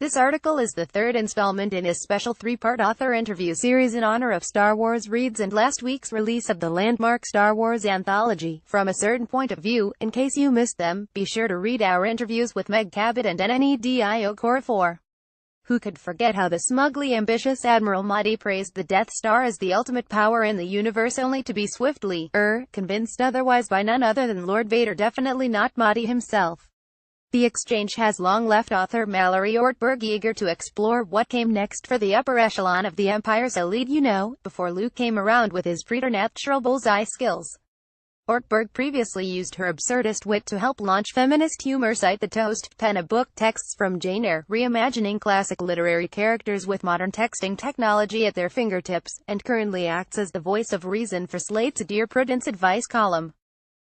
This article is the third installment in his special three-part author interview series in honor of Star Wars Reads and last week's release of the landmark Star Wars anthology, From a Certain Point of View. In case you missed them, be sure to read our interviews with Meg Cabot and Nnedi Okorafor. Who could forget how the smugly ambitious Admiral Motti praised the Death Star as the ultimate power in the universe, only to be swiftly, convinced otherwise by none other than Lord Vader, definitely not Motti himself. The exchange has long left author Mallory Ortberg eager to explore what came next for the upper echelon of the Empire's elite, before Luke came around with his preternatural bullseye skills. Ortberg previously used her absurdist wit to help launch feminist humor site The Toast, pen a book Texts from Jane Eyre, reimagining classic literary characters with modern texting technology at their fingertips, and currently acts as the voice of reason for Slate's Dear Prudence advice column.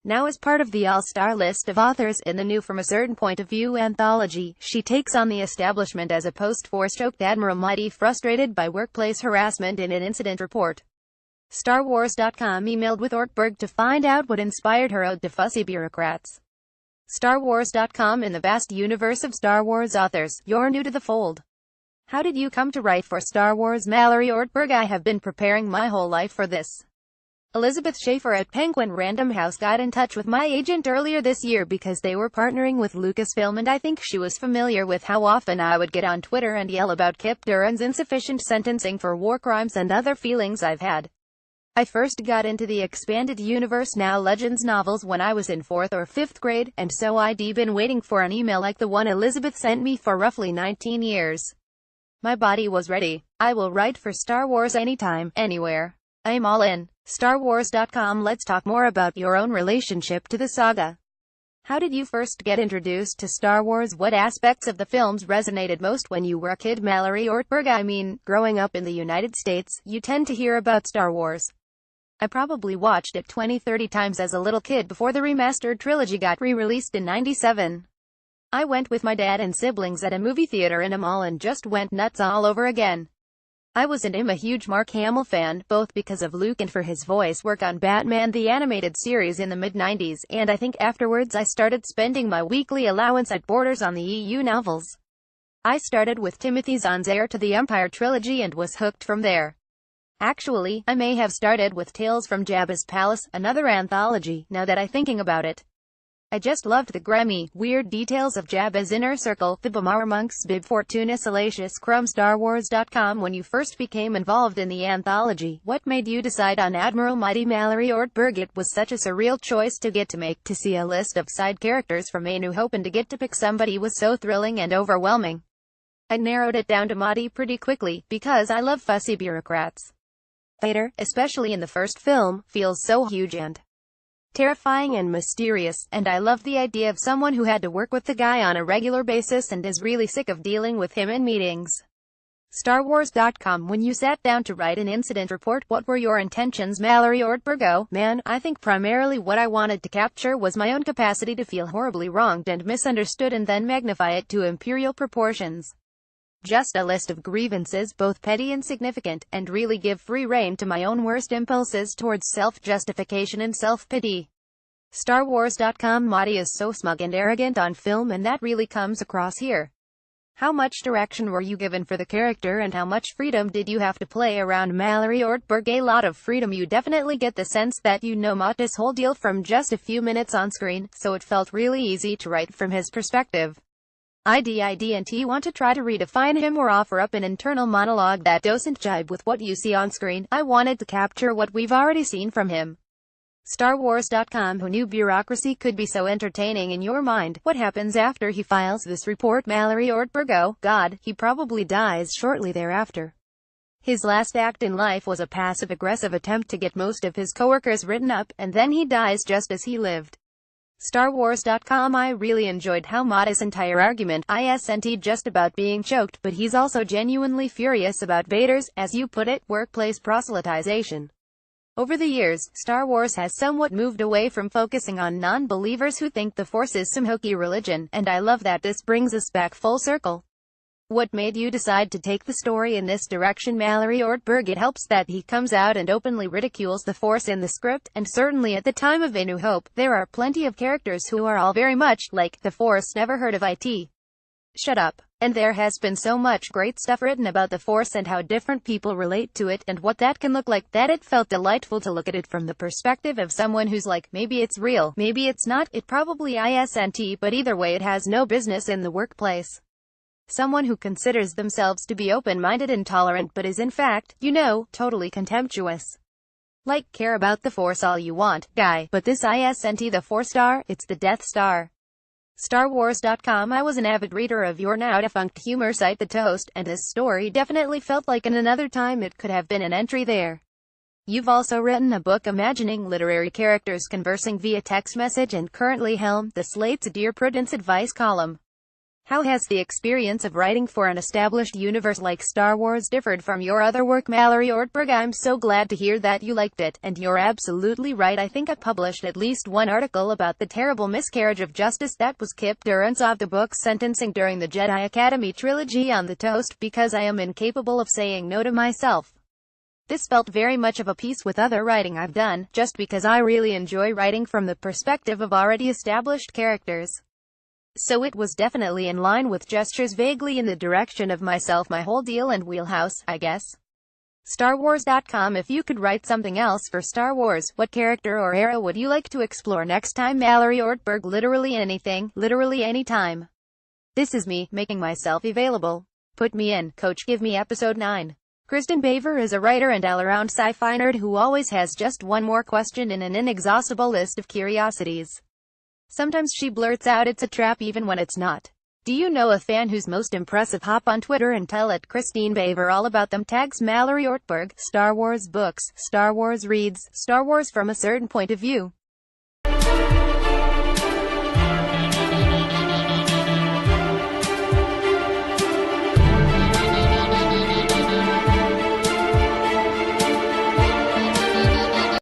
Now as part of the all-star list of authors in the new From a Certain Point of View anthology, she takes on the establishment as a post-four-stroked Admiral Motti frustrated by workplace harassment in an incident report. StarWars.com emailed with Ortberg to find out what inspired her ode to fussy bureaucrats. StarWars.com: in the vast universe of Star Wars authors, you're new to the fold. How did you come to write for Star Wars? Mallory Ortberg: I have been preparing my whole life for this. Elizabeth Schaefer at Penguin Random House got in touch with my agent earlier this year because they were partnering with Lucasfilm, and I think she was familiar with how often I would get on Twitter and yell about Kip Duran's insufficient sentencing for war crimes and other feelings I've had. I first got into the Expanded Universe Now Legends novels when I was in 4th or 5th grade, and so I'd been waiting for an email like the one Elizabeth sent me for roughly 19 years. My body was ready. I will write for Star Wars anytime, anywhere. I'm all in. StarWars.com: let's talk more about your own relationship to the saga. How did you first get introduced to Star Wars? What aspects of the films resonated most when you were a kid? Mallory Ortberg: I mean, growing up in the United States, you tend to hear about Star Wars. I probably watched it 20-30 times as a little kid before the remastered trilogy got re-released in '97. I went with my dad and siblings at a movie theater in a mall and just went nuts all over again. I was and am a huge Mark Hamill fan, both because of Luke and for his voice work on Batman the Animated Series in the mid-90s, and I think afterwards I started spending my weekly allowance at Borders on the EU novels. I started with Timothy Zahn's Heir to the Empire trilogy and was hooked from there. Actually, I may have started with Tales from Jabba's Palace, another anthology, now that I'm thinking about it. I just loved the grimy, weird details of Jabba's inner circle, the Bamar monks, Bib Fortuna Salacious Crumb. StarWars.com: when you first became involved in the anthology, what made you decide on Admiral Motti? Mallory Ortberg: it was such a surreal choice to get to make. To see a list of side characters from A New Hope and to get to pick somebody was so thrilling and overwhelming. I narrowed it down to Motti pretty quickly, because I love fussy bureaucrats. Vader, especially in the first film, feels so huge and terrifying and mysterious, and I love the idea of someone who had to work with the guy on a regular basis and is really sick of dealing with him in meetings. StarWars.com: when you sat down to write an incident report, what were your intentions? Mallory Ortberg: oh, man, I think primarily what I wanted to capture was my own capacity to feel horribly wronged and misunderstood and then magnify it to imperial proportions. Just a list of grievances, both petty and significant, and really give free rein to my own worst impulses towards self-justification and self-pity. StarWars.com: Motti is so smug and arrogant on film, and that really comes across here. How much direction were you given for the character, and how much freedom did you have to play around? Mallory Ortberg: a lot of freedom. You definitely get the sense that you know Motti's whole deal from just a few minutes on screen, so it felt really easy to write from his perspective. I didn't want to try to redefine him or offer up an internal monologue that doesn't jibe with what you see on screen. I wanted to capture what we've already seen from him. StarWars.com: who knew bureaucracy could be so entertaining in your mind? What happens after he files this report? Mallory Ortberg: oh, God, he probably dies shortly thereafter. His last act in life was a passive-aggressive attempt to get most of his coworkers written up, and then he dies just as he lived. StarWars.com: I really enjoyed how Motti's entire argument isn't just about being choked, but he's also genuinely furious about Vader's, as you put it, workplace proselytization. Over the years, Star Wars has somewhat moved away from focusing on non-believers who think the Force is some hokey religion, and I love that this brings us back full circle. What made you decide to take the story in this direction? Mallory Ortberg: it helps that he comes out and openly ridicules the Force in the script, and certainly at the time of A New Hope, there are plenty of characters who are all very much like the Force. Never heard of it. Shut up. And there has been so much great stuff written about the Force and how different people relate to it and what that can look like, that it felt delightful to look at it from the perspective of someone who's like, maybe it's real, maybe it's not, it probably isn't, but either way it has no business in the workplace. Someone who considers themselves to be open-minded and tolerant but is in fact, totally contemptuous. Like, care about the Force all you want, guy, but this isn't the Force Star, it's the Death Star. StarWars.com. I was an avid reader of your now-defunct humor site The Toast, and this story definitely felt like in another time it could have been an entry there. You've also written a book imagining literary characters conversing via text message and currently helm the Slate's Dear Prudence advice column. How has the experience of writing for an established universe like Star Wars differed from your other work, Mallory Ortberg? I'm so glad to hear that you liked it, and you're absolutely right. I think I published at least one article about the terrible miscarriage of justice that was Kip Durrance of the book sentencing during the Jedi Academy trilogy on The Toast, because I am incapable of saying no to myself. This felt very much of a piece with other writing I've done, just because I really enjoy writing from the perspective of already established characters. So it was definitely in line with gestures vaguely in the direction of myself, my whole deal and wheelhouse, I guess. StarWars.com. If you could write something else for Star Wars, what character or era would you like to explore next time? Mallory Ortberg. Literally anything, literally anytime. This is me, making myself available. Put me in, coach, give me episode 9. Kristen Baver is a writer and all-around sci-fi nerd who always has just one more question in an inexhaustible list of curiosities. Sometimes she blurts out it's a trap even when it's not. Do you know a fan who's most impressive? Hop on Twitter and tell at Christine Baver all about them. Tags Mallory Ortberg. Star Wars books, Star Wars reads, Star Wars from a certain point of view.